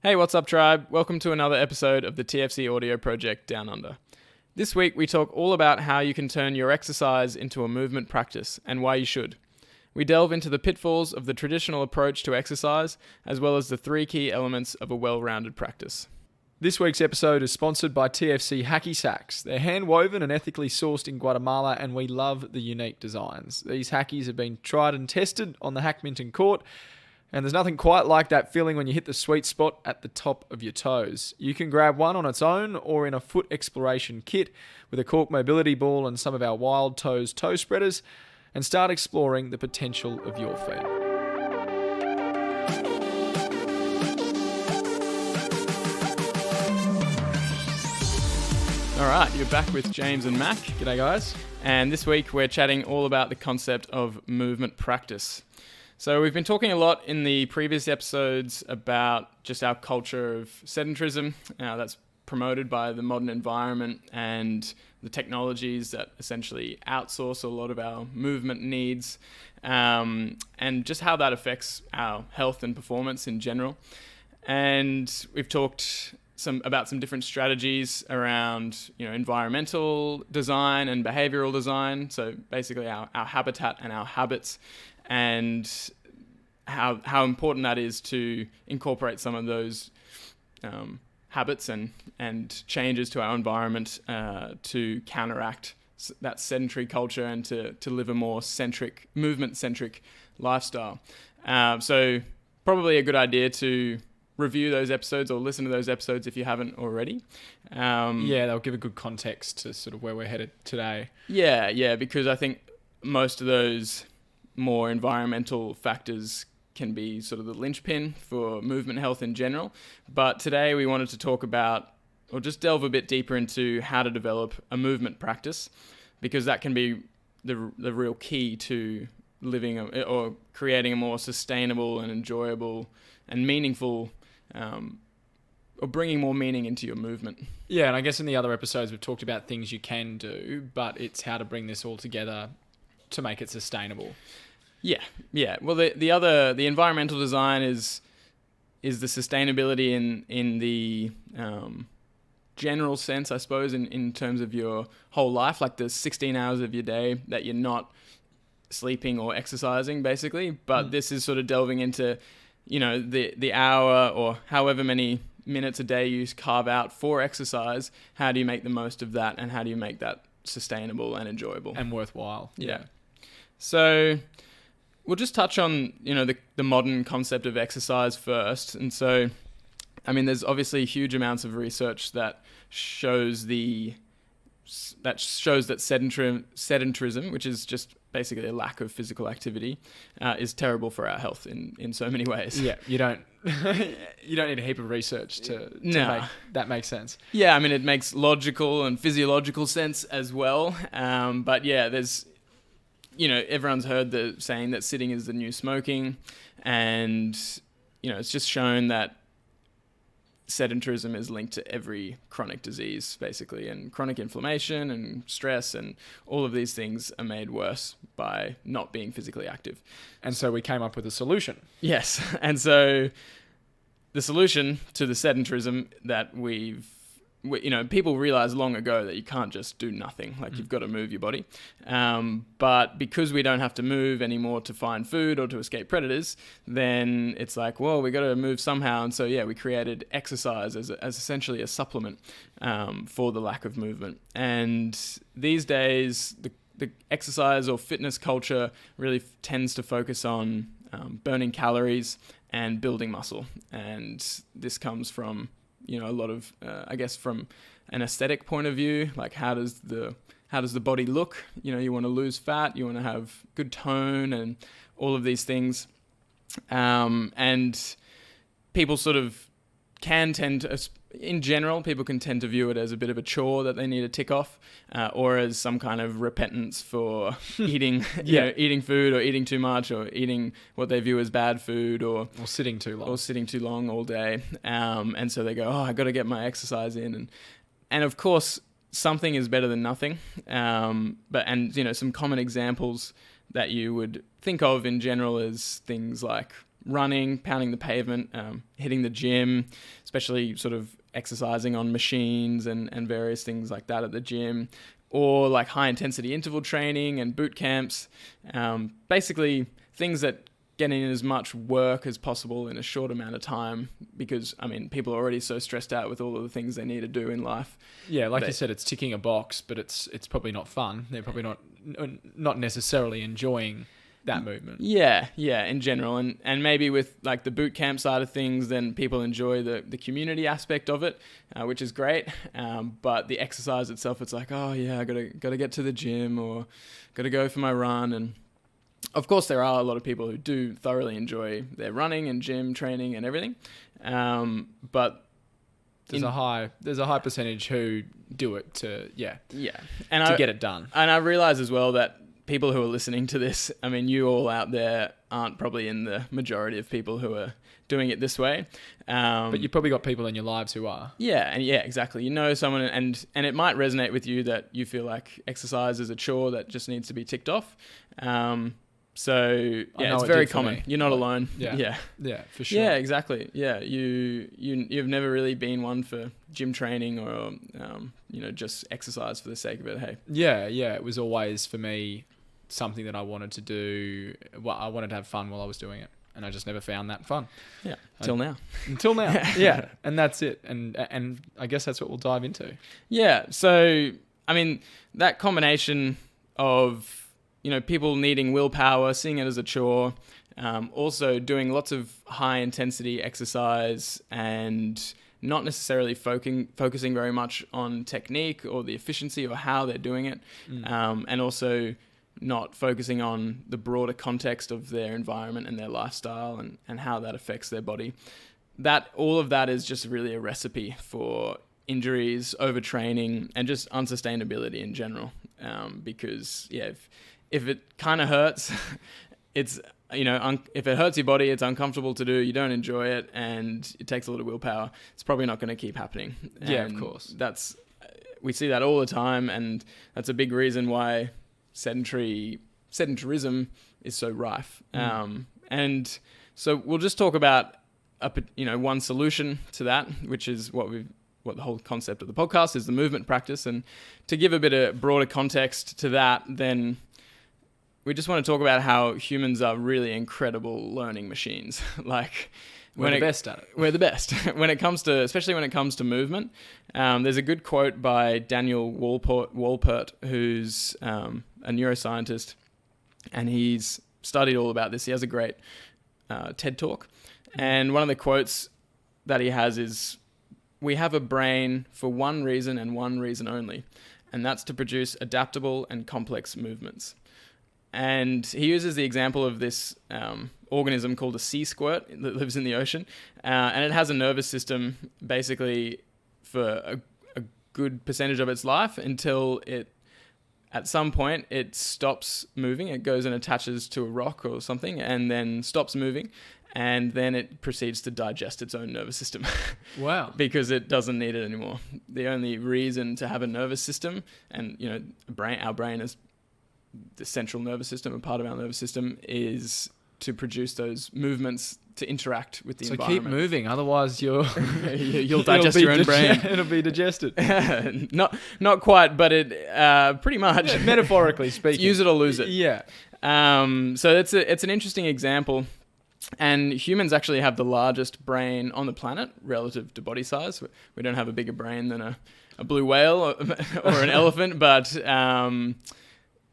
Hey, what's up, tribe? Welcome to another episode of the TFC Audio Project Down Under. This week, we talk all about how you can turn your exercise into a movement practice and why you should. We delve into the pitfalls of the traditional approach to exercise, as well as the three key elements of a well-rounded practice. This week's episode is sponsored by TFC Hacky Sacks. They're hand-woven and ethically sourced in Guatemala, and we love the unique designs. These hackies have been tried and tested on the Hackminton court, and there's nothing quite like that feeling when you hit the sweet spot at the top of your toes. You can grab one on its own or in a foot exploration kit with a cork mobility ball and some of our Wild Toes toe spreaders and start exploring the potential of your feet. All right, you're back with James and Mac. G'day, guys. And this week, we're chatting all about the concept of movement practice. So we've been talking a lot in the previous episodes about just our culture of sedentarism that's promoted by the modern environment and the technologies that essentially outsource a lot of our movement needs, and just how that affects our health and performance in general. And we've talked about some different strategies around, environmental design and behavioral design. So basically our habitat and our habits, and how important that is to incorporate some of those habits and changes to our environment to counteract that sedentary culture and to live a more movement-centric lifestyle. So probably a good idea to review those episodes or listen to those episodes if you haven't already. They'll give a good context to sort of where we're headed today. Yeah, because I think most of those more environmental factors can be sort of the linchpin for movement health in general. But today we wanted to talk about, or just delve a bit deeper into how to develop a movement practice, because that can be the real key to living or creating a more sustainable and enjoyable and meaningful, or bringing more meaning into your movement. Yeah, and I guess in the other episodes we've talked about things you can do, but it's how to bring this all together to make it sustainable. Yeah. Well, the environmental design is the sustainability in the general sense, I suppose, in terms of your whole life, like the 16 hours of your day that you're not sleeping or exercising, basically. But this is sort of delving into, the hour or however many minutes a day you carve out for exercise. How do you make the most of that, and how do you make that sustainable and enjoyable and worthwhile? Yeah. So we'll just touch on, the modern concept of exercise first. And so, there's obviously huge amounts of research that shows that sedentarism, which is just basically a lack of physical activity, is terrible for our health in so many ways. Yeah, you don't need a heap of research to make that make sense. Yeah, it makes logical and physiological sense as well. But yeah, there's, everyone's heard the saying that sitting is the new smoking, and, it's just shown that sedentarism is linked to every chronic disease, basically, and chronic inflammation and stress, and all of these things are made worse by not being physically active. And so we came up with a solution. Yes, and so the solution to the sedentarism that people realized long ago that you can't just do nothing, like you've got to move your body. But because we don't have to move anymore to find food or to escape predators, then it's like, well, we got to move somehow. And so, we created exercise as essentially a supplement for the lack of movement. And these days, the exercise or fitness culture really tends to focus on burning calories and building muscle. And this comes from a lot of, from an aesthetic point of view, like how does the body look? You want to lose fat, you want to have good tone and all of these things. And people sort of can tend to, in general, people can tend to view it as a bit of a chore that they need to tick off, or as some kind of repentance for eating, eating food or eating too much or eating what they view as bad food or sitting too long all day. And so they go, I got to get my exercise in. And of course, something is better than nothing. Some common examples that you would think of in general is things like running, pounding the pavement, hitting the gym, especially sort of exercising on machines and various things like that at the gym, or like high intensity interval training and boot camps. Basically things that get in as much work as possible in a short amount of time, because I mean people are already so stressed out with all of the things they need to do in life. Yeah, like you said, it's ticking a box, but it's probably not fun. They're probably not necessarily enjoying that movement. Yeah, in general. And maybe with like the boot camp side of things, then people enjoy the community aspect of it, which is great. But the exercise itself, it's like, oh yeah, I gotta get to the gym, or gotta go for my run. And of course there are a lot of people who do thoroughly enjoy their running and gym training and everything. But there's a high percentage who do it to get it done. And I realize as well that people who are listening to this, I mean, you all out there aren't probably in the majority of people who are doing it this way. But you've probably got people in your lives who are. Yeah, exactly. You know someone, and it might resonate with you that you feel like exercise is a chore that just needs to be ticked off. So yeah, it's very common. You're not alone. Yeah, for sure. Yeah, exactly. Yeah, you've never really been one for gym training or just exercise for the sake of it. Hey. Yeah. It was always for me something that I wanted to do. Well, I wanted to have fun while I was doing it, and I just never found that fun. Yeah, until now. Yeah, and that's it. And I guess that's what we'll dive into. Yeah. So I mean, that combination of people needing willpower, seeing it as a chore, also doing lots of high intensity exercise and not necessarily focusing very much on technique or the efficiency or how they're doing it, and also not focusing on the broader context of their environment and their lifestyle and how that affects their body. All of that is just really a recipe for injuries, overtraining, and just unsustainability in general. Because if it kind of hurts, it's, if it hurts your body, it's uncomfortable to do, you don't enjoy it, and it takes a lot of willpower, it's probably not going to keep happening. Yeah, of course. We see that all the time, and that's a big reason why sedentarism is so rife. And so we'll just talk about one solution to that, which is what the whole concept of the podcast is, the movement practice. And to give a bit of broader context to that, then we just want to talk about how humans are really incredible learning machines. Like we're the best at it. We're the best especially when it comes to movement. There's a good quote by Daniel Wolpert, who's a neuroscientist, and he's studied all about this. He has a great TED Talk, and one of the quotes that he has is, "We have a brain for one reason and one reason only, and that's to produce adaptable and complex movements." And he uses the example of this organism called a sea squirt that lives in the ocean, and it has a nervous system basically for a good percentage of its life until at some point it stops moving. It goes and attaches to a rock or something and then stops moving, and then it proceeds to digest its own nervous system. Wow. Because it doesn't need it anymore. The only reason to have a nervous system, and our brain is the central nervous system, a part of our nervous system, is to produce those movements to interact with the environment. So keep moving, otherwise you'll digest your own brain. It'll be digested. Not quite, but it pretty much. Yeah, metaphorically speaking. Use it or lose it. Yeah. So it's an interesting example. And humans actually have the largest brain on the planet relative to body size. We don't have a bigger brain than a blue whale or an elephant, but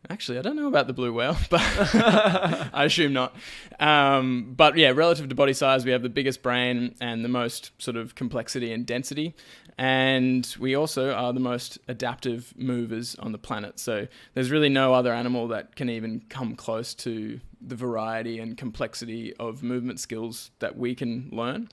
actually, I don't know about the blue whale, but I assume not. But yeah, relative to body size, we have the biggest brain and the most sort of complexity and density. And we also are the most adaptive movers on the planet. So there's really no other animal that can even come close to the variety and complexity of movement skills that we can learn.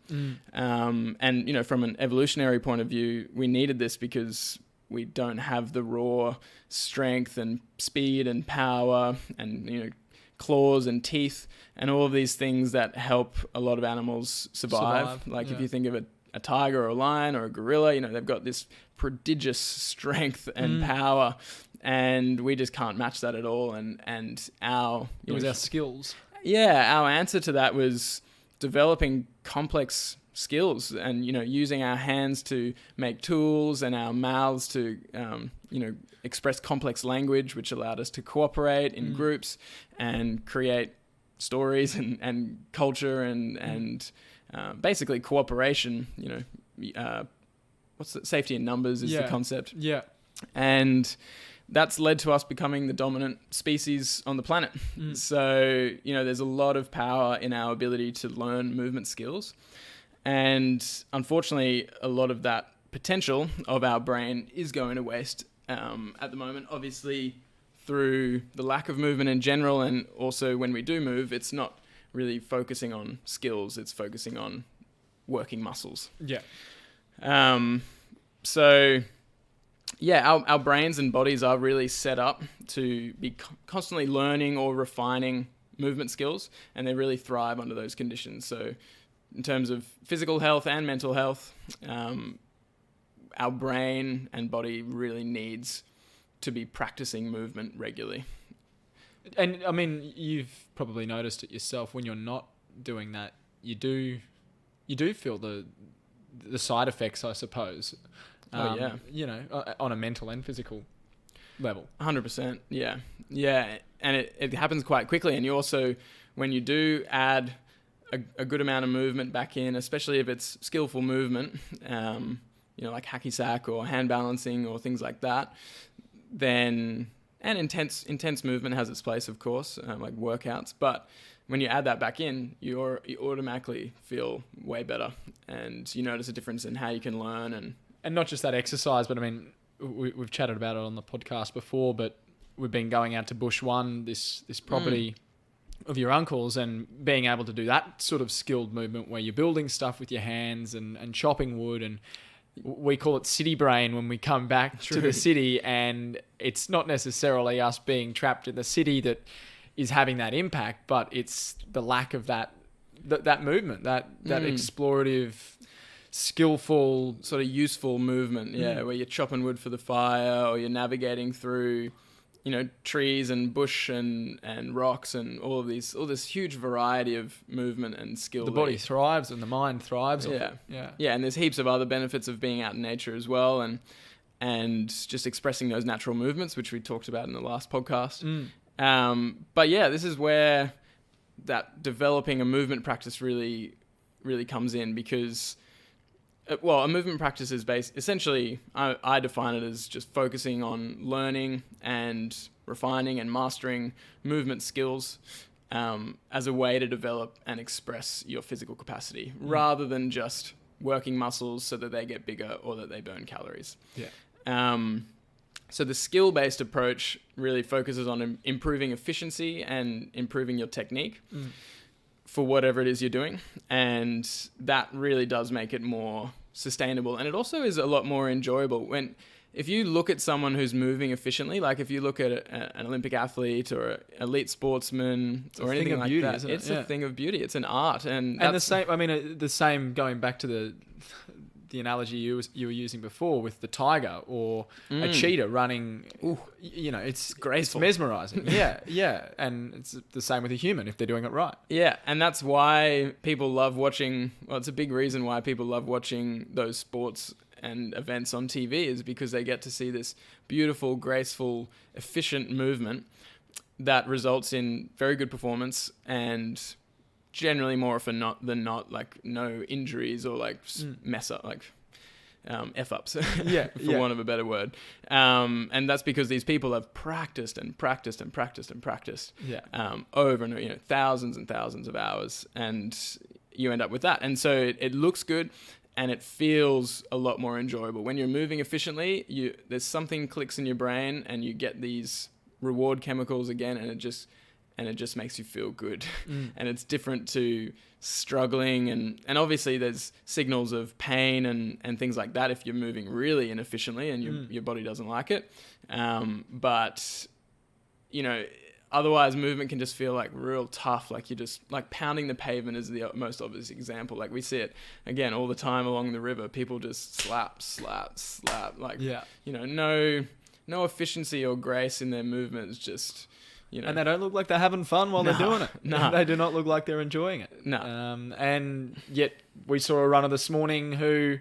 And, from an evolutionary point of view, we needed this because we don't have the raw strength and speed and power and, claws and teeth and all of these things that help a lot of animals survive. If you think of a tiger or a lion or a gorilla, they've got this prodigious strength and power, and we just can't match that at all. And our... It was our skills. Yeah, our answer to that was developing complex skills and, using our hands to make tools and our mouths to, express complex language, which allowed us to cooperate in groups and create stories and culture and basically cooperation, safety in numbers is the concept. Yeah. And that's led to us becoming the dominant species on the planet. So, there's a lot of power in our ability to learn movement skills. And unfortunately, a lot of that potential of our brain is going to waste at the moment, obviously through the lack of movement in general. And also when we do move, it's not really focusing on skills. It's focusing on working muscles. Yeah. Our brains and bodies are really set up to be constantly learning or refining movement skills, and they really thrive under those conditions. So in terms of physical health and mental health, our brain and body really needs to be practicing movement regularly. And I mean, you've probably noticed it yourself when you're not doing that, you do feel the side effects, I suppose. On a mental and physical level. 100%. Yeah. Yeah. And it happens quite quickly. And you also, when you do add a good amount of movement back in, especially if it's skillful movement, like hacky sack or hand balancing or things like that, then, and intense movement has its place, of course, like workouts. But when you add that back in, you automatically feel way better, and you notice a difference in how you can learn. And not just that exercise, but I mean, we've chatted about it on the podcast before, but we've been going out to Bush One, this property of your uncle's, and being able to do that sort of skilled movement where you're building stuff with your hands and chopping wood, and we call it city brain when we come back to the city, and it's not necessarily us being trapped in the city that is having that impact, but it's the lack of that movement, that explorative, skillful, sort of useful movement, where you're chopping wood for the fire, or you're navigating through, trees and bush and rocks and all this huge variety of movement and skill. The body thrives and the mind thrives. Yeah, and there's heaps of other benefits of being out in nature as well, and just expressing those natural movements, which we talked about in the last podcast. But yeah, this is where that developing a movement practice really, really comes in, because a movement practice is based, essentially, I define it as just focusing on learning and refining and mastering movement skills as a way to develop and express your physical capacity, rather than just working muscles so that they get bigger or that they burn calories. So the skill-based approach really focuses on improving efficiency and improving your technique for whatever it is you're doing. And that really does make it more sustainable. And it also is a lot more enjoyable. If you look at someone who's moving efficiently, like if you look at an Olympic athlete or an elite sportsman or anything like that, it's a thing of beauty. It's an art. And the same going back to the analogy you were using before with the tiger or a cheetah running. It's graceful. It's mesmerizing. Yeah. And it's the same with a human if they're doing it right. Yeah, and that's why people love watching. Well, it's a big reason why people love watching those sports and events on TV, is because they get to see this beautiful, graceful, efficient movement that results in very good performance and generally more often than not, like no injuries or like mess up, like F-ups, for want of a better word. And that's because these people have practiced and practiced and practiced and practiced over and over, thousands and thousands of hours, and you end up with that. And so it looks good and it feels a lot more enjoyable. When you're moving efficiently, there's something clicks in your brain and you get these reward chemicals again, and it just makes you feel good. And it's different to struggling, and obviously there's signals of pain and things like that if you're moving really inefficiently and your body doesn't like it. But otherwise movement can just feel like real tough, like you're just like pounding the pavement is the most obvious example. Like we see it again all the time along the river. People just slap, like no efficiency or grace in their movements, just And they don't look like they're having fun while they're doing it. No. They do not look like they're enjoying it. No. And yet we saw a runner this morning who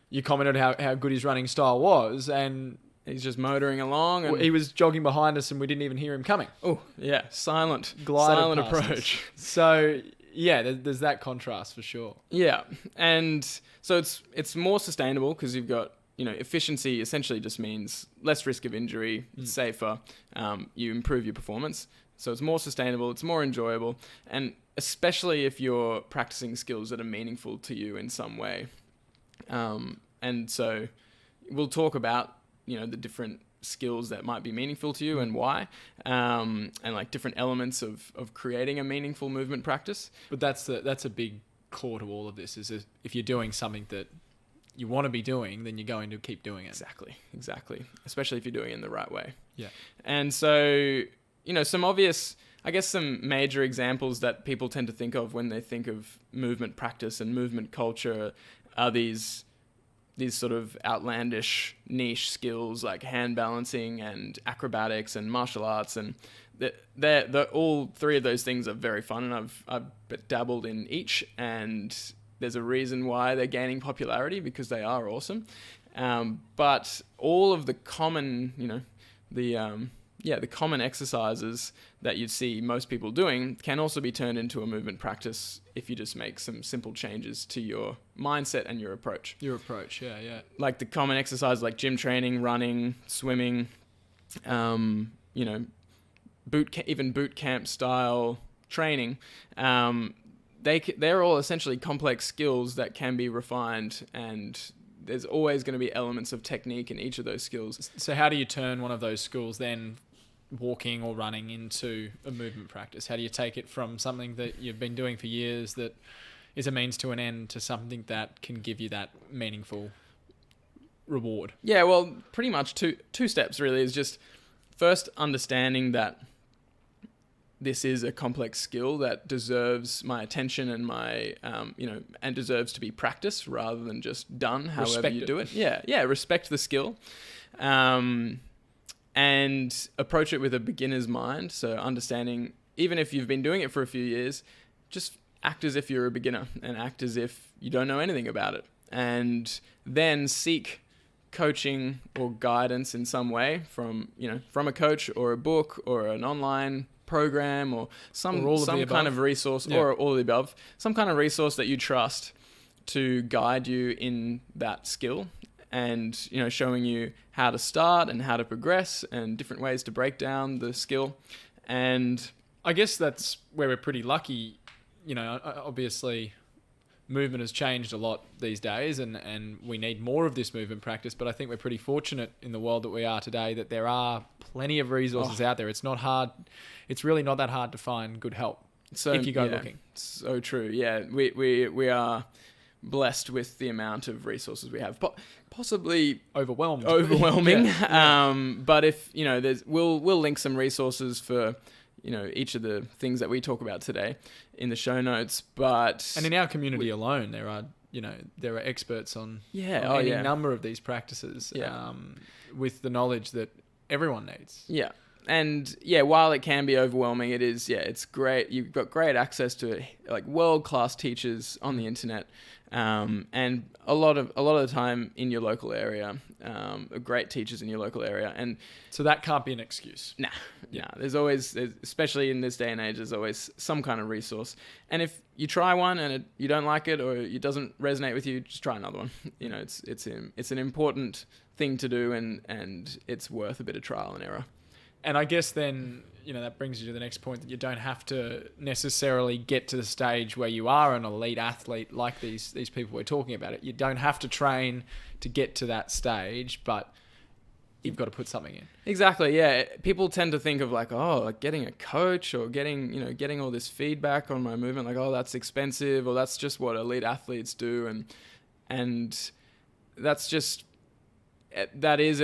you commented how good his running style was, and he's just motoring along. And he was jogging behind us and we didn't even hear him coming. Oh, yeah. Silent Glided past approach. us. So, yeah, there's that contrast for sure. Yeah. And so it's more sustainable because you've got, efficiency essentially just means less risk of injury, it's safer, you improve your performance. So it's more sustainable, it's more enjoyable, and especially if you're practicing skills that are meaningful to you in some way. And so we'll talk about, the different skills that might be meaningful to you and why, and like different elements of creating a meaningful movement practice. But that's a big core to all of this, is if you're doing something that you want to be doing, then you're going to keep doing it. Exactly. Especially if you're doing it in the right way. Yeah. And so, some major examples that people tend to think of when they think of movement practice and movement culture are these sort of outlandish niche skills like hand balancing and acrobatics and martial arts, and they're all three of those things are very fun, and I've dabbled in each, and there's a reason why they're gaining popularity because they are awesome. But all of the common, the common exercises that you'd see most people doing can also be turned into a movement practice if you just make some simple changes to your mindset and your approach. Yeah. Like the common exercises like gym training, running, swimming, even boot camp style training. They're all essentially complex skills that can be refined, and there's always going to be elements of technique in each of those skills. So how do you turn one of those skills then, walking or running, into a movement practice? How do you take it from something that you've been doing for years that is a means to an end to something that can give you that meaningful reward? Yeah, well, pretty much two steps really is just first understanding that this is a complex skill that deserves my attention and my, and deserves to be practiced rather than just done however you do it. Yeah, respect the skill. And approach it with a beginner's mind. So understanding, even if you've been doing it for a few years, just act as if you're a beginner and act as if you don't know anything about it. And then seek coaching or guidance in some way from a coach or a book or an online program or some kind of resource, or all of the above, some kind of resource that you trust to guide you in that skill, and showing you how to start and how to progress and different ways to break down the skill. And I guess that's where we're pretty lucky. Obviously movement has changed a lot these days, and we need more of this movement practice, but I think we're pretty fortunate in the world that we are today that there are plenty of resources out there. It's not hard. It's really not that hard to find good help if you go looking. So true. Yeah, we are blessed with the amount of resources we have. Possibly overwhelming. Yeah. But if we'll link some resources for each of the things that we talk about today in the show notes. And in our community alone, there are experts on any number of these practices, with the knowledge that everyone needs. Yeah. And while it can be overwhelming, it's great. You've got great access to like world-class teachers on the internet, and a lot of the time in your local area, great teachers in your local area. And so that can't be an excuse. Nah. There's always, especially in this day and age, there's always some kind of resource. And if you try one and you don't like it or it doesn't resonate with you, just try another one. It's an important thing to do, and it's worth a bit of trial and error. And I guess then, that brings you to the next point, that you don't have to necessarily get to the stage where you are an elite athlete like these people we're talking about. You don't have to train to get to that stage, but you've got to put something in. Exactly, yeah. People tend to think of like getting a coach or getting all this feedback on my movement, like, that's expensive, or that's just what elite athletes do. And that is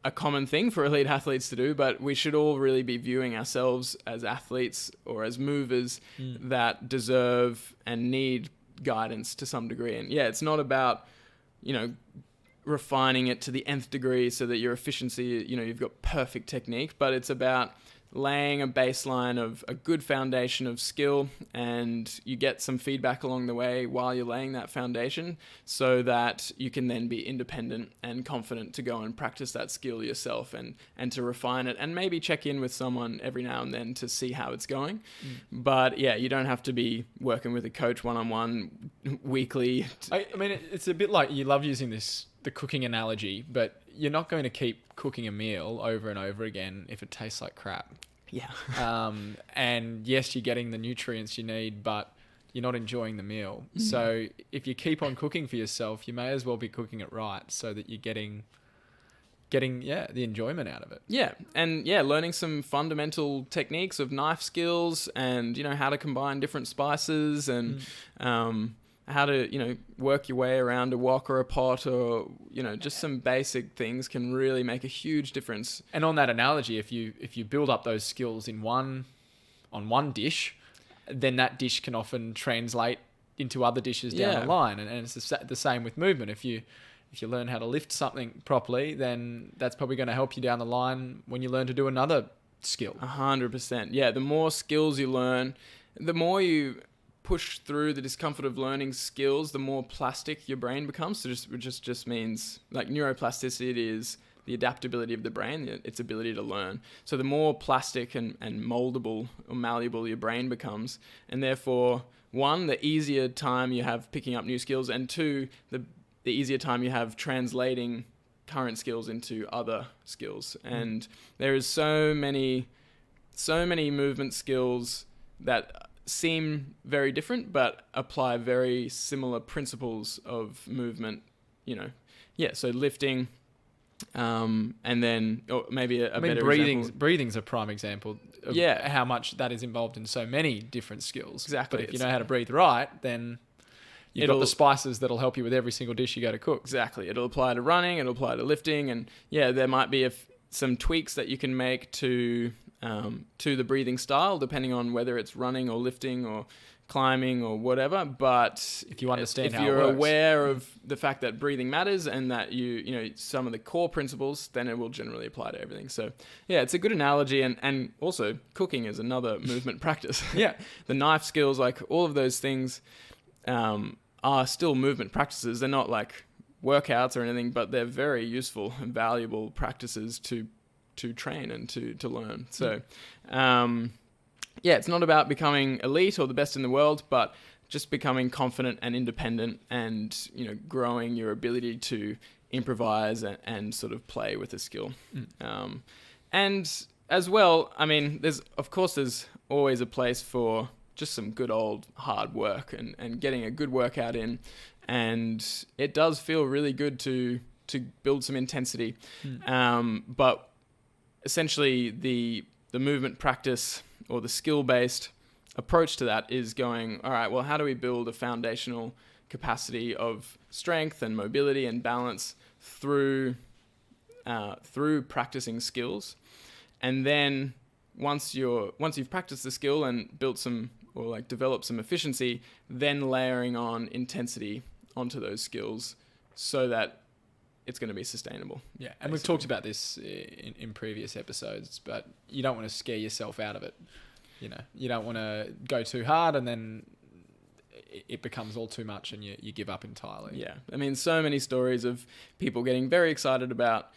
a common thing for elite athletes to do, but we should all really be viewing ourselves as athletes or as movers that deserve and need guidance to some degree. And it's not about, refining it to the nth degree so that your efficiency, you've got perfect technique, but it's about laying a baseline of a good foundation of skill, and you get some feedback along the way while you're laying that foundation, so that you can then be independent and confident to go and practice that skill yourself, and to refine it, and maybe check in with someone every now and then to see how it's going. But yeah, you don't have to be working with a coach one-on-one weekly. I mean, it's a bit like, you love using the cooking analogy, but you're not going to keep cooking a meal over and over again if it tastes like crap. Yeah. And yes, you're getting the nutrients you need, but you're not enjoying the meal. So if you keep on cooking for yourself, you may as well be cooking it right, so that you're getting the enjoyment out of it. Yeah, and yeah, learning some fundamental techniques of knife skills, and how to combine different spices, and how to work your way around a wok or a pot, or just some basic things can really make a huge difference. And on that analogy, if you build up those skills on one dish, then that dish can often translate into other dishes down the line. And it's the same with movement. If you learn how to lift something properly, then that's probably going to help you down the line when you learn to do another skill. 100%. Yeah, the more skills you learn, the more you push through the discomfort of learning skills, the more plastic your brain becomes. So just means, like, neuroplasticity is the adaptability of the brain, its ability to learn. So the more plastic and moldable or malleable your brain becomes, and therefore, one, the easier time you have picking up new skills, and two, the easier time you have translating current skills into other skills. And there is so many movement skills that seem very different, but apply very similar principles of movement, so lifting, and then, or maybe a better example. Breathing's a prime example of how much that is involved in so many different skills. Exactly. But if you know how to breathe right, then you've got the spices that'll help you with every single dish you go to cook. Exactly. It'll apply to running, it'll apply to lifting, and there might be some tweaks that you can make to the breathing style, depending on whether it's running or lifting or climbing or whatever. But if you understand how it works, if you're aware of the fact that breathing matters, and that some of the core principles, then it will generally apply to everything. So yeah, it's a good analogy. And also, cooking is another movement practice. Yeah. The knife skills, like all of those things, are still movement practices. They're not like workouts or anything, but they're very useful and valuable practices to train and to learn. So it's not about becoming elite or the best in the world, but just becoming confident and independent, and growing your ability to improvise and sort of play with a skill. And as well, I mean, there's always a place for just some good old hard work and getting a good workout in, and it does feel really good to build some intensity. But essentially the movement practice, or the skill-based approach to that, is going, all right, well, how do we build a foundational capacity of strength and mobility and balance through practicing skills? And then once you've practiced the skill and built some, or like developed some efficiency, then layering on intensity onto those skills, so that it's going to be sustainable. Yeah, and we've talked about this in previous episodes, but you don't want to scare yourself out of it. You don't want to go too hard, and then it becomes all too much, and you give up entirely. Yeah, I mean, so many stories of people getting very excited about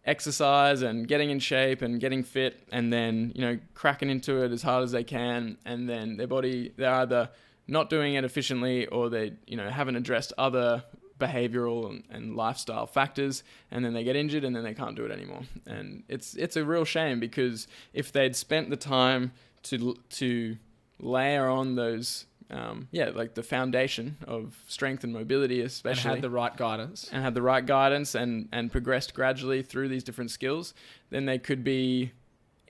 exercise and getting in shape and getting fit, and then cracking into it as hard as they can, and then they're either not doing it efficiently, or they haven't addressed other behavioral and lifestyle factors, and then they get injured, and then they can't do it anymore. And it's a real shame, because if they'd spent the time to layer on those like the foundation of strength and mobility, especially, and had the right guidance and progressed gradually through these different skills, then they could be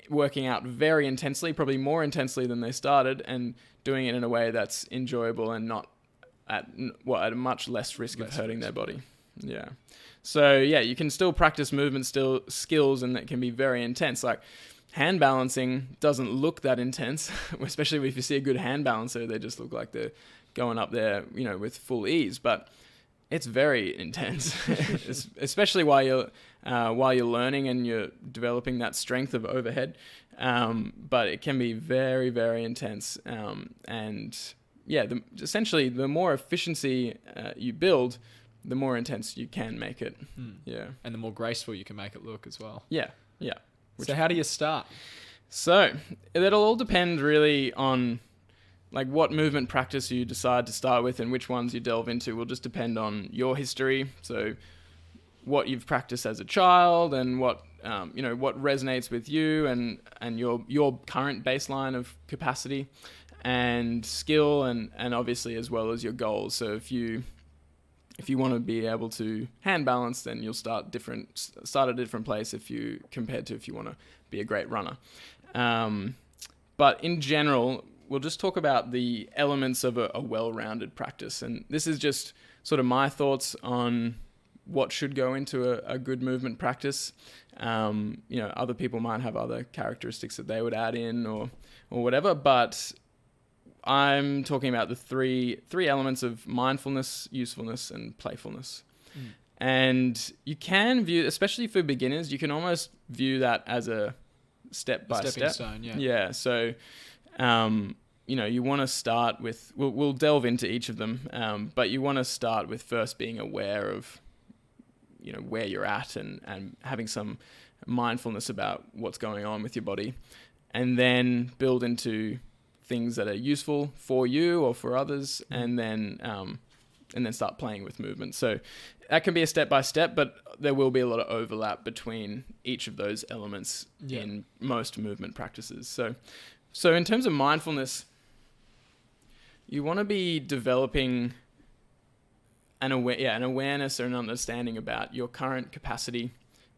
working out very intensely, probably more intensely than they started, and doing it in a way that's enjoyable and not at a much less risk of hurting their body. Yeah. So yeah, you can still practice movement skills, and that can be very intense. Like hand balancing doesn't look that intense, especially if you see a good hand balancer, they just look like they're going up there, with full ease. But it's very intense, especially while you're learning and you're developing that strength of overhead. But it can be very, very intense. And yeah, essentially, the more efficiency you build, the more intense you can make it. Yeah. And the more graceful you can make it look as well. Yeah. Yeah. So how do you start? So it'll all depend really on like what movement practice you decide to start with and which ones you delve into will just depend on your history. So what you've practiced as a child and what what resonates with you and your current baseline of capacity and skill and obviously as well as your goals. So if you want to be able to hand balance, then you'll start at a different place if you want to be a great runner. But in general, we'll just talk about the elements of a well-rounded practice. And this is just sort of my thoughts on what should go into a good movement practice. Other people might have other characteristics that they would add in or whatever, but I'm talking about the three elements of mindfulness, usefulness, and playfulness. And you can view, especially for beginners, you can almost view that as a step by stepping step. stone, yeah. Yeah. So, you want to start with. We'll delve into each of them, but you want to start with first being aware of, where you're at and having some mindfulness about what's going on with your body, and then build into things that are useful for you or for others, and then start playing with movement. So that can be a step by step, but there will be a lot of overlap between each of those elements in most movement practices. So in terms of mindfulness, you want to be developing an awareness or an understanding about your current capacity,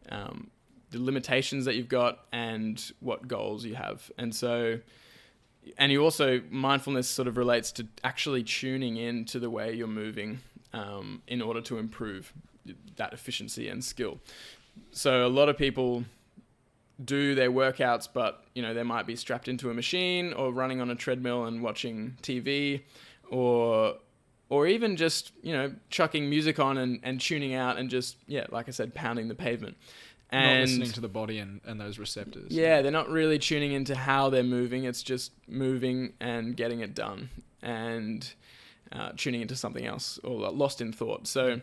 the limitations that you've got, and what goals you have. And you also, mindfulness sort of relates to actually tuning in to the way you're moving in order to improve that efficiency and skill. So a lot of people do their workouts, but they might be strapped into a machine or running on a treadmill and watching TV, or even just chucking music on and tuning out and just like I said, pounding the pavement. And not listening to the body and those receptors. Yeah, they're not really tuning into how they're moving. It's just moving and getting it done and tuning into something else or lost in thought. So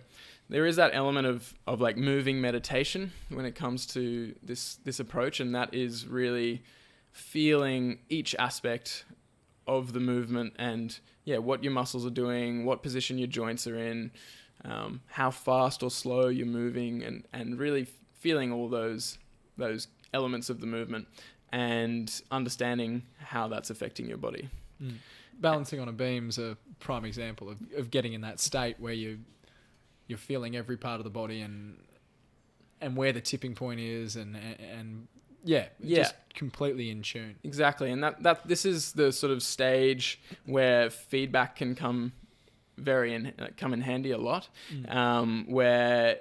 there is that element of like moving meditation when it comes to this approach, and that is really feeling each aspect of the movement and what your muscles are doing, what position your joints are in, how fast or slow you're moving, and really feeling all those elements of the movement and understanding how that's affecting your body. Balancing on a beam's a prime example of getting in that state where you're feeling every part of the body and where the tipping point is and just completely in tune. Exactly. And that this is the sort of stage where feedback can come in handy a lot. Where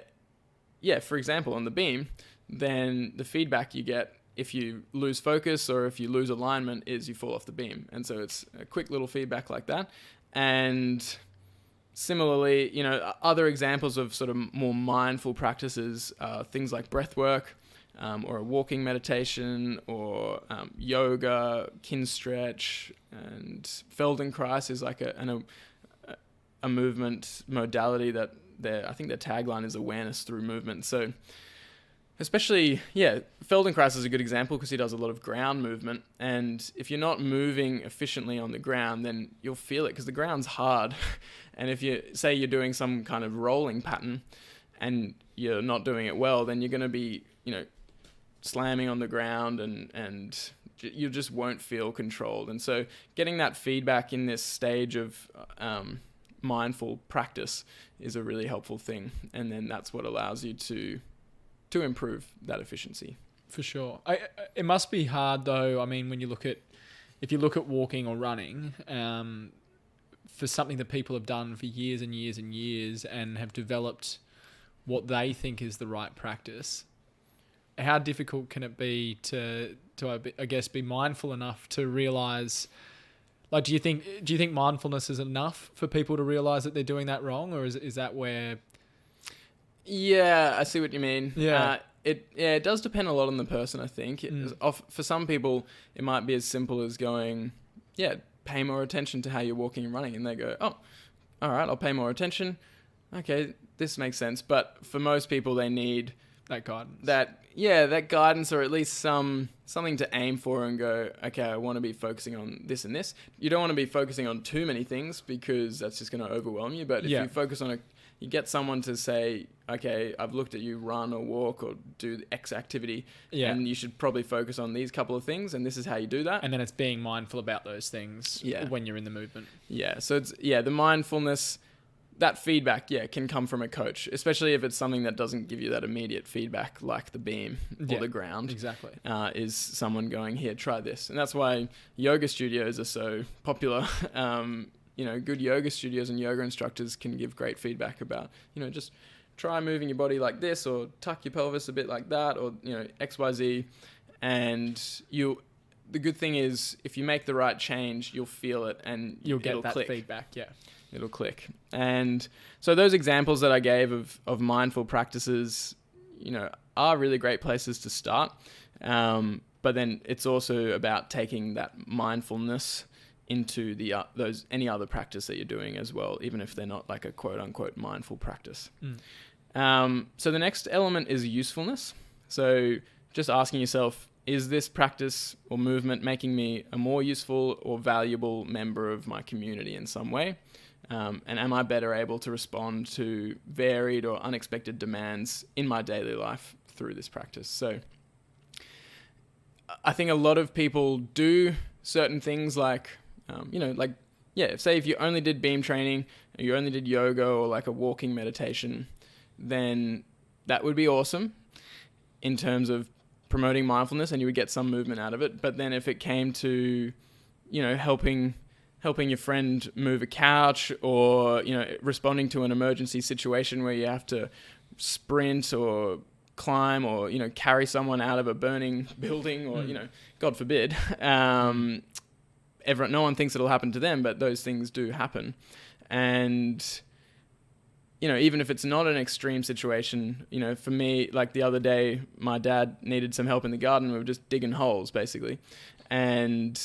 for example, on the beam, then the feedback you get if you lose focus or if you lose alignment is you fall off the beam. And so it's a quick little feedback like that. And similarly, other examples of sort of more mindful practices are things like breath work, or a walking meditation, or yoga, kin stretch, and Feldenkrais is like a movement modality that I think their tagline is awareness through movement. So especially, Feldenkrais is a good example because he does a lot of ground movement. And if you're not moving efficiently on the ground, then you'll feel it because the ground's hard. And if you say you're doing some kind of rolling pattern and you're not doing it well, then you're going to be, slamming on the ground and you just won't feel controlled. And so getting that feedback in this stage of mindful practice is a really helpful thing, and then that's what allows you to improve that efficiency. For sure. It must be hard though. I mean, when you look at walking or running, for something that people have done for years and years and years and have developed what they think is the right practice, how difficult can it be to I guess be mindful enough to realize? Like, do you think mindfulness is enough for people to realize that they're doing that wrong, or is that where? Yeah, I see what you mean. Yeah. It does depend a lot on the person, I think. For some people, it might be as simple as going, pay more attention to how you're walking and running. And they go, oh, all right, I'll pay more attention. Okay, this makes sense. But for most people, they need that guidance. That guidance, or at least something to aim for and go, okay, I want to be focusing on this and this. You don't want to be focusing on too many things because that's just going to overwhelm you. But if you focus on you get someone to say, okay, I've looked at you run or walk or do X activity, and you should probably focus on these couple of things, and this is how you do that. And then it's being mindful about those things when you're in the movement. Yeah, so it's the mindfulness, that feedback, can come from a coach, especially if it's something that doesn't give you that immediate feedback like the beam or the ground. Exactly. Is someone going, here, try this. And that's why yoga studios are so popular. Good yoga studios and yoga instructors can give great feedback about, just try moving your body like this, or tuck your pelvis a bit like that, or, X, Y, Z. And the good thing is if you make the right change, you'll feel it and you'll get that click. Feedback. Yeah. It'll click. And so those examples that I gave of mindful practices, are really great places to start. But then it's also about taking that mindfulness into any other practice that you're doing as well, even if they're not like a quote unquote mindful practice. So the next element is usefulness. So just asking yourself, is this practice or movement making me a more useful or valuable member of my community in some way? And am I better able to respond to varied or unexpected demands in my daily life through this practice? So I think a lot of people do certain things like, say if you only did beam training, or you only did yoga or like a walking meditation, then that would be awesome in terms of promoting mindfulness and you would get some movement out of it. But then if it came to, helping your friend move a couch, or, responding to an emergency situation where you have to sprint or climb or, carry someone out of a burning building or, God forbid, no one thinks it'll happen to them, but those things do happen. And, even if it's not an extreme situation, for me, like the other day, my dad needed some help in the garden. We were just digging holes basically. And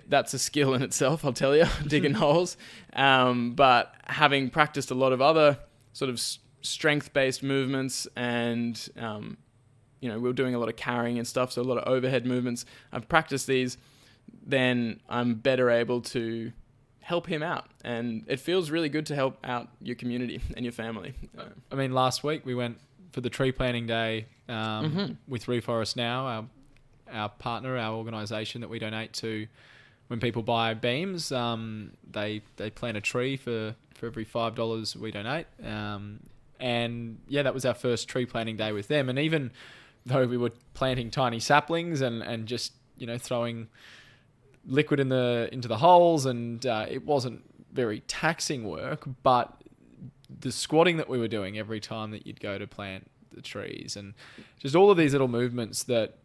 that's a skill in itself, I'll tell you, digging holes. But having practiced a lot of other sort of strength-based movements and, we were doing a lot of carrying and stuff, so a lot of overhead movements. I've practiced these, then I'm better able to help him out. And it feels really good to help out your community and your family. I mean, last week we went for the tree planting day with Reforest Now, our partner, our organisation that we donate to. When people buy beams, they plant a tree for every $5 we donate. That was our first tree planting day with them. And even though we were planting tiny saplings and just, throwing liquid into the holes, and it wasn't very taxing work, but the squatting that we were doing every time that you'd go to plant the trees, and just all of these little movements that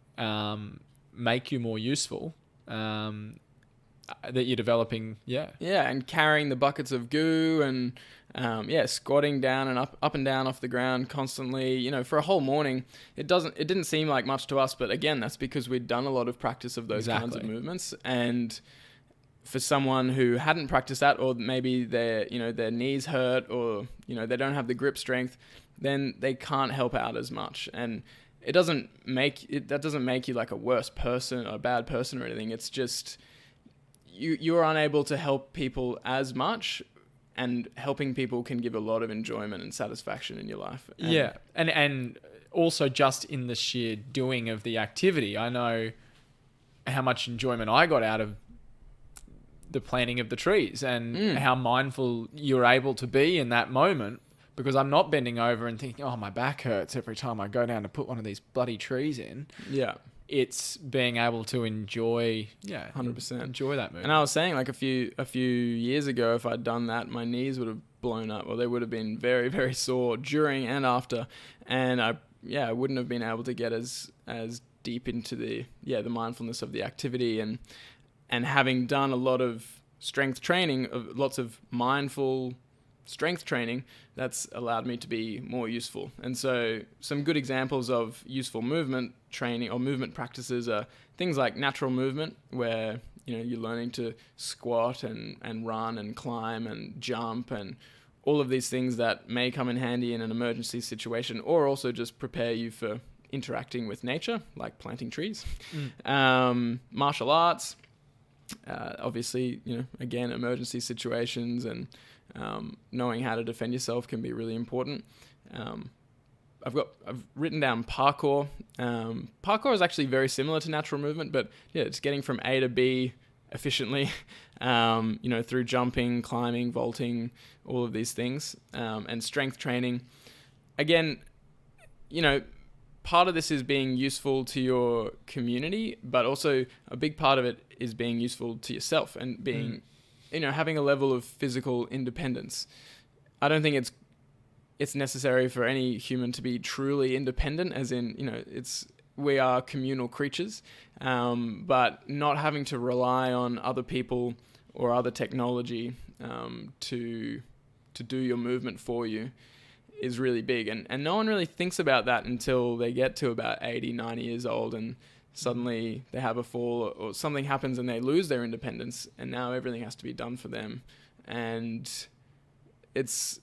make you more useful, that you're developing. And carrying the buckets of goo and squatting down and up and down off the ground constantly, for a whole morning. It didn't seem like much to us, but again, that's because we'd done a lot of practice of those kinds of movements. And for someone who hadn't practiced that, or maybe their knees hurt, or they don't have the grip strength, then they can't help out as much. And that doesn't make you like a worse person or a bad person or anything. It's just you're unable to help people as much, and helping people can give a lot of enjoyment and satisfaction in your life. And also just in the sheer doing of the activity, I know how much enjoyment I got out of the planting of the trees, and how mindful you're able to be in that moment, because I'm not bending over and thinking, oh, my back hurts every time I go down to put one of these bloody trees in. Yeah. It's being able to enjoy, 100%. Enjoy that movement. And I was saying, like a few years ago, if I'd done that, my knees would have blown up, or they would have been very, very sore during and after. And I wouldn't have been able to get as deep into the mindfulness of the activity, and having done a lot of strength training, of lots of mindful strength training, that's allowed me to be more useful. And so some good examples of useful movement training or movement practices are things like natural movement, where you're learning to squat and run and climb and jump and all of these things that may come in handy in an emergency situation, or also just prepare you for interacting with nature, like planting trees. Martial arts, obviously, again, emergency situations and knowing how to defend yourself can be really important. I've written down parkour. Parkour is actually very similar to natural movement, but yeah, it's getting from A to B efficiently, through jumping, climbing, vaulting, all of these things, and strength training. Again, part of this is being useful to your community, but also a big part of it is being useful to yourself and being, having a level of physical independence. I don't think it's necessary for any human to be truly independent, as in, we are communal creatures, but not having to rely on other people or other technology to do your movement for you is really big. And no one really thinks about that until they get to about 80, 90 years old, and suddenly they have a fall or something happens and they lose their independence, and now everything has to be done for them. And it's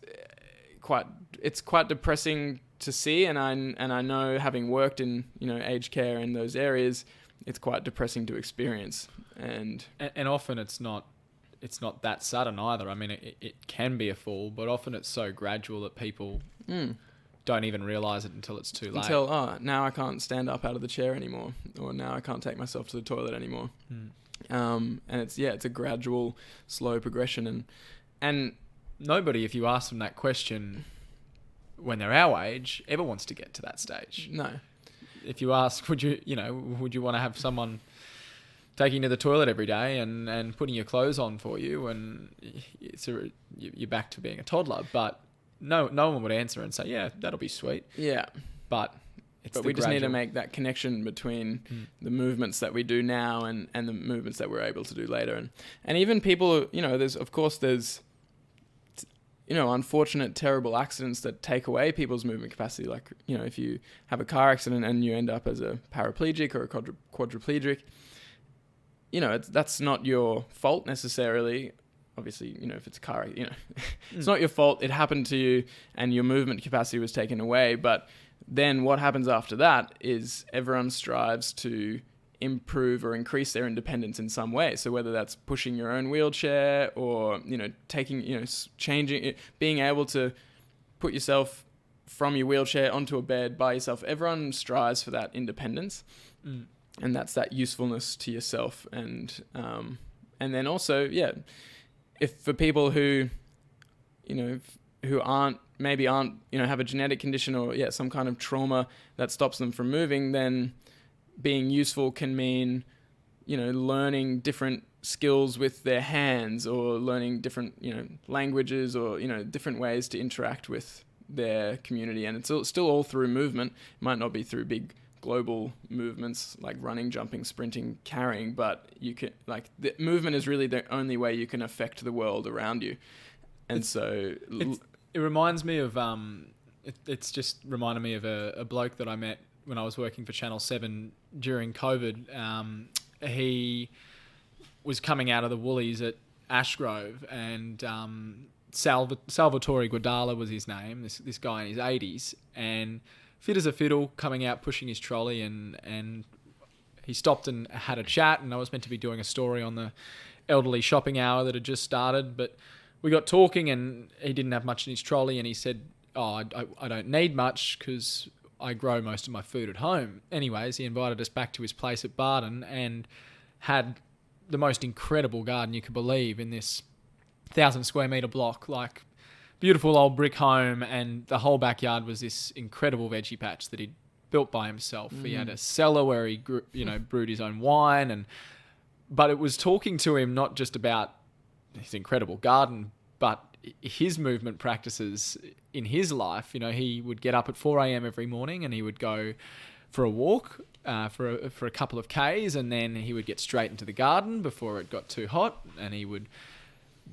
quite depressing to see, and I know, having worked in aged care in those areas, it's quite depressing to experience. And often it's not that sudden either. I mean, it can be a fall, but often it's so gradual that people don't even realize it until it's too late. Now I can't stand up out of the chair anymore, or now I can't take myself to the toilet anymore. And it's a gradual, slow progression, and nobody, if you ask them that question when they're our age, ever wants to get to that stage. No. If you ask, would you want to have someone taking you to the toilet every day and putting your clothes on for you, and you're back to being a toddler? But no one would answer and say, yeah, that'll be sweet. Yeah. But we just need to make that connection between the movements that we do now and the movements that we're able to do later. And even people, there's unfortunate, terrible accidents that take away people's movement capacity. Like, if you have a car accident and you end up as a paraplegic or a quadriplegic, that's not your fault necessarily. Obviously, if it's a car, it's not your fault. It happened to you and your movement capacity was taken away. But then what happens after that is everyone strives to improve or increase their independence in some way. So whether that's pushing your own wheelchair or, taking, changing it, being able to put yourself from your wheelchair onto a bed by yourself, everyone strives for that independence. And that's that usefulness to yourself. And then also, if for people who aren't, have a genetic condition or some kind of trauma that stops them from moving, then being useful can mean, learning different skills with their hands, or learning different, languages, or, different ways to interact with their community. And it's still all through movement. It might not be through big global movements like running, jumping, sprinting, carrying, but you can, the movement is really the only way you can affect the world around you. And it reminds me of, it's just reminded me of a bloke that I met when I was working for Channel 7 during COVID. He was coming out of the Woolies at Ashgrove, and Salvatore Guadala was his name, this guy in his 80s, and fit as a fiddle, coming out pushing his trolley, and he stopped and had a chat, and I was meant to be doing a story on the elderly shopping hour that had just started, but we got talking and he didn't have much in his trolley, and he said, I don't need much because I grow most of my food at home. Anyways, he invited us back to his place at Brisbane and had the most incredible garden you could believe in this 1,000 square metre block, like beautiful old brick home, and the whole backyard was this incredible veggie patch that he'd built by himself. He had a cellar where he brewed his own wine, but it was talking to him not just about his incredible garden, but his movement practices in his life. He would get up at 4 a.m. every morning and he would go for a walk for a couple of Ks, and then he would get straight into the garden before it got too hot, and he would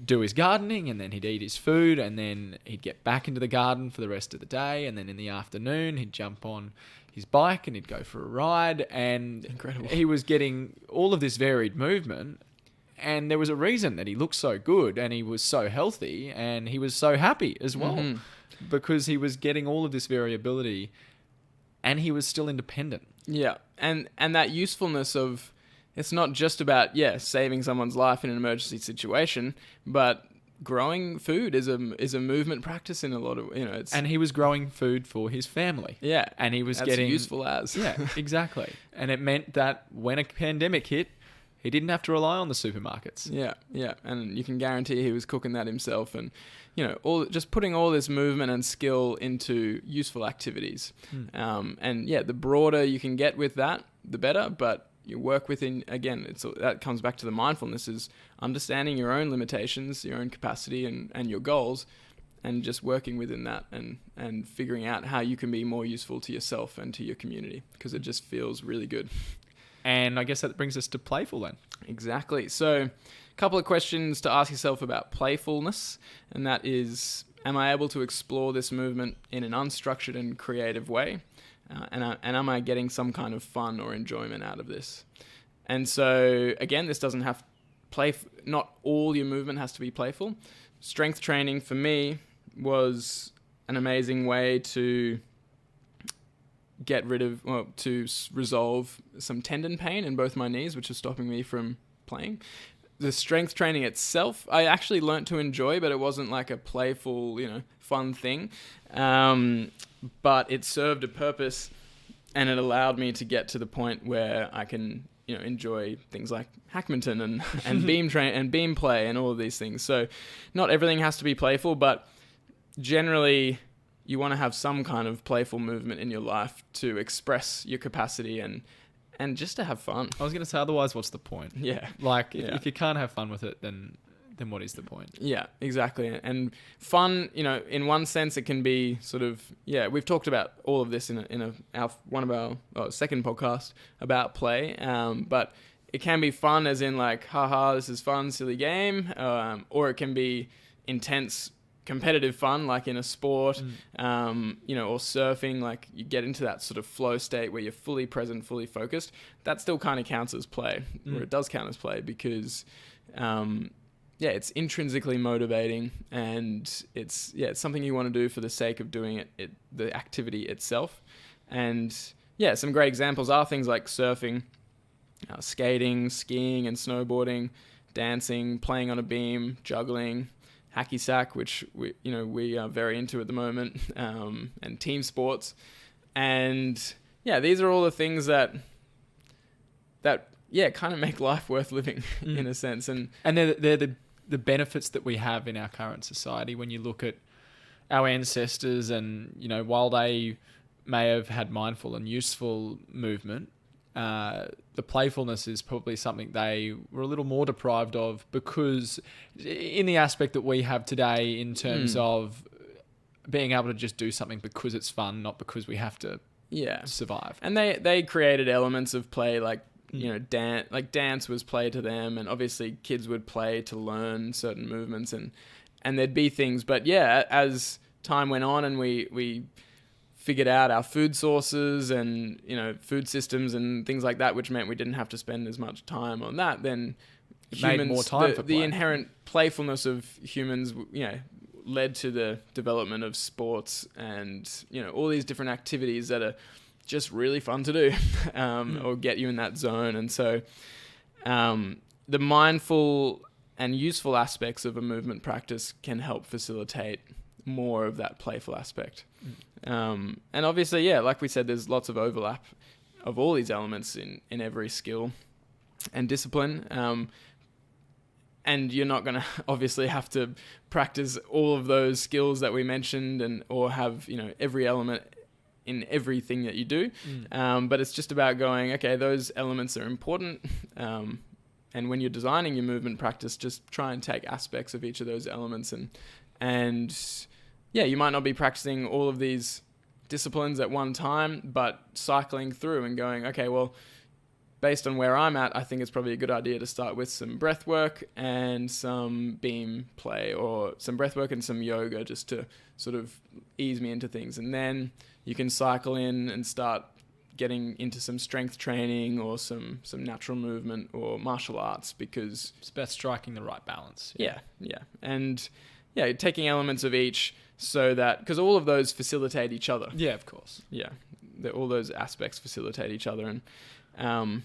do his gardening, and then he'd eat his food, and then he'd get back into the garden for the rest of the day, and then in the afternoon he'd jump on his bike and he'd go for a ride, and Incredible. he was getting all of this varied movement, and there was a reason that he looked so good and he was so healthy and he was so happy as well, because he was getting all of this variability and he was still independent. Yeah, and that usefulness of, it's not just about, saving someone's life in an emergency situation, but growing food is a movement practice in a lot of, it's... And he was growing food for his family. Yeah. And he was that's getting... useful as. Yeah, exactly. And it meant that when a pandemic hit, he didn't have to rely on the supermarkets. Yeah. And you can guarantee he was cooking that himself, and, just putting all this movement and skill into useful activities. And the broader you can get with that, the better, but you work within, again, that comes back to the mindfulness, is understanding your own limitations, your own capacity and your goals, and just working within that and figuring out how you can be more useful to yourself and to your community, because it just feels really good. And I guess that brings us to playful then. Exactly. So a couple of questions to ask yourself about playfulness, and that is, am I able to explore this movement in an unstructured and creative way? And am I getting some kind of fun or enjoyment out of this? And so, again, this doesn't have not all your movement has to be playful. Strength training for me was an amazing way to resolve some tendon pain in both my knees, which was stopping me from playing. The strength training itself, I actually learnt to enjoy, but it wasn't like a playful, fun thing. But it served a purpose, and it allowed me to get to the point where I can, enjoy things like Hackminton and beam play and all of these things. So not everything has to be playful, but generally you want to have some kind of playful movement in your life to express your capacity and just to have fun. I was going to say, otherwise, what's the point? Yeah. Like, if you can't have fun with it, then what is the point? Yeah, exactly. And fun, in one sense, it can be sort of, we've talked about all of this in one of our second podcast about play, but it can be fun as in like, haha, this is fun, silly game, or it can be intense, competitive fun, like in a sport, or surfing, like you get into that sort of flow state where you're fully present, fully focused. That still kind of counts as play, or it does count as play, because it's intrinsically motivating, and it's something you want to do for the sake of doing it, the activity itself. And some great examples are things like surfing, skating, skiing and snowboarding, dancing, playing on a beam, juggling, hacky sack, which we are very into at the moment, and team sports. And these are all the things that kind of make life worth living in a sense. And they're the benefits that we have in our current society. When you look at our ancestors, and while they may have had mindful and useful movement, the playfulness is probably something they were a little more deprived of, because in the aspect that we have today, in terms of being able to just do something because it's fun, not because we have to survive. And they created elements of play, like dance was play to them, and obviously kids would play to learn certain movements, and there'd be things. But as time went on and we figured out our food sources and food systems and things like that, which meant we didn't have to spend as much time on that, then made more time for play. The inherent playfulness of humans led to the development of sports and all these different activities that are just really fun to do, or get you in that zone. And so the mindful and useful aspects of a movement practice can help facilitate more of that playful aspect. And obviously, like we said, there's lots of overlap of all these elements in every skill and discipline. And you're not going to obviously have to practice all of those skills that we mentioned or have, every element in everything that you do. But it's just about going, okay, those elements are important. And when you're designing your movement practice, just try and take aspects of each of those elements. And you might not be practicing all of these disciplines at one time, but cycling through and going, okay, well, based on where I'm at, I think it's probably a good idea to start with some breath work and some beam play, or some breath work and some yoga, just to sort of ease me into things. And then you can cycle in and start getting into some strength training or some natural movement or martial arts, because It's about striking the right balance. yeah. And yeah, taking elements of each, so that, because all of those facilitate each other. Yeah, of course. Yeah, all those aspects facilitate each other. And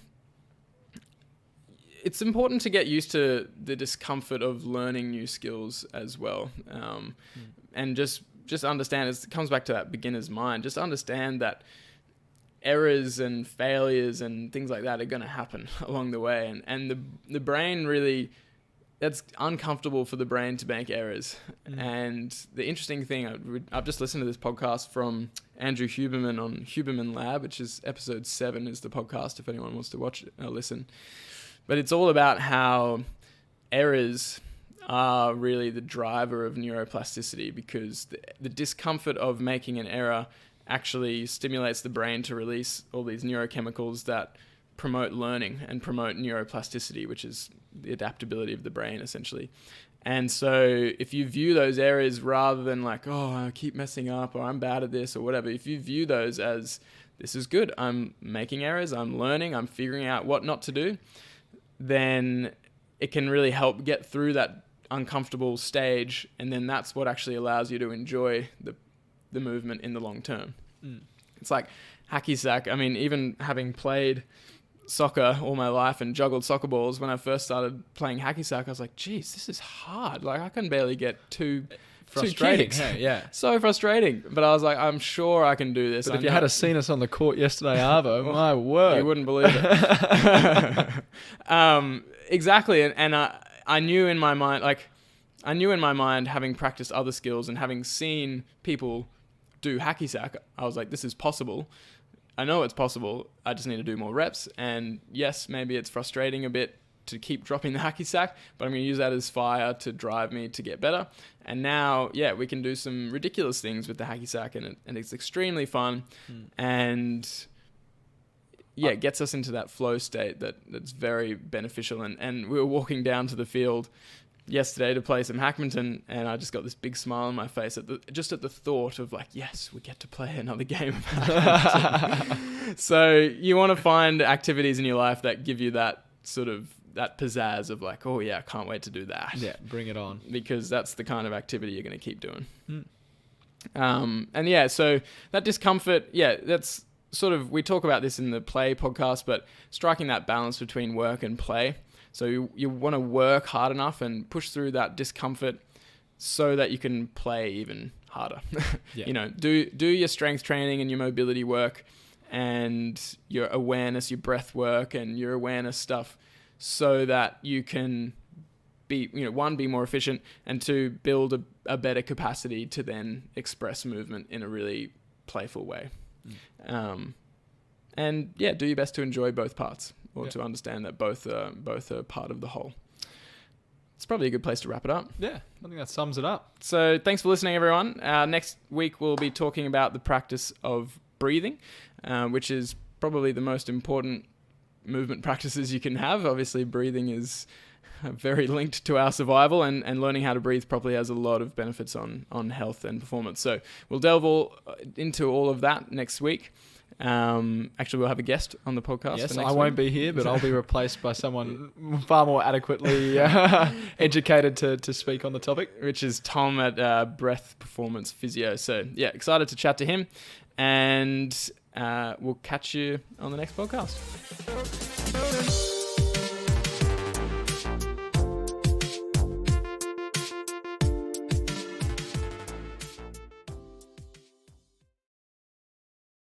it's important to get used to the discomfort of learning new skills as well. And just understand, it comes back to that beginner's mind. Just understand that errors and failures and things like that are going to happen along the way. And the brain really, that's uncomfortable for the brain to make errors. And the interesting thing, I've just listened to this podcast from Andrew Huberman on Huberman Lab, which is episode 7 is the podcast, if anyone wants to watch it or listen. But it's all about how errors are really the driver of neuroplasticity, because the discomfort of making an error actually stimulates the brain to release all these neurochemicals that promote learning and promote neuroplasticity, which is the adaptability of the brain, essentially. And so if you view those areas rather than like, oh, I keep messing up, or I'm bad at this, or whatever, if you view those as, this is good, I'm making errors, I'm learning, I'm figuring out what not to do, then it can really help get through that uncomfortable stage. And then that's what actually allows you to enjoy the movement in the long term. It's like hacky sack. I mean, even having played soccer all my life and juggled soccer balls, when I first started playing hacky sack, I was like, geez, this is hard. Like, I can barely get two kicks. Hey, yeah. So frustrating. But I was like, I'm sure I can do this. But if you had seen us on the court yesterday, Arvo, my word. You wouldn't believe it. Exactly. And I knew in my mind, having practiced other skills and having seen people do hacky sack, I was like, this is possible. I know it's possible. I just need to do more reps. And yes, maybe it's frustrating a bit to keep dropping the hacky sack, but I'm going to use that as fire to drive me to get better. And now, yeah, we can do some ridiculous things with the hacky sack, and it's extremely fun. And yeah, it gets us into that flow state that's very beneficial. And we were walking down to the field yesterday to play some hackminton, and I just got this big smile on my face at the thought of like, yes, we get to play another game of hackminton. So you want to find activities in your life that give you that sort of that pizzazz of like, oh yeah, I can't wait to do that. Yeah, bring it on. Because that's the kind of activity you're going to keep doing. And yeah, so that discomfort, yeah, that's sort of, we talk about this in the play podcast, but striking that balance between work and play. So you want to work hard enough and push through that discomfort so that you can play even harder. Yeah. You know, do your strength training and your mobility work and your awareness, your breath work and your awareness stuff, so that you can be, you know, 1, be more efficient, and 2, build a better capacity to then express movement in a really playful way. And yeah, do your best to enjoy both parts, or to understand that both are part of the whole. It's probably a good place to wrap it up. Yeah, I think that sums it up. So thanks for listening, everyone. Next week, we'll be talking about the practice of breathing, which is probably the most important movement practices you can have. Obviously, breathing is very linked to our survival, and learning how to breathe properly has a lot of benefits on health and performance. So we'll delve into all of that next week. Actually, we'll have a guest on the podcast. Yes, for next I won't be here, but I'll be replaced by someone far more adequately educated to speak on the topic, which is Tom at Breath Performance Physio. So yeah, excited to chat to him, and we'll catch you on the next podcast.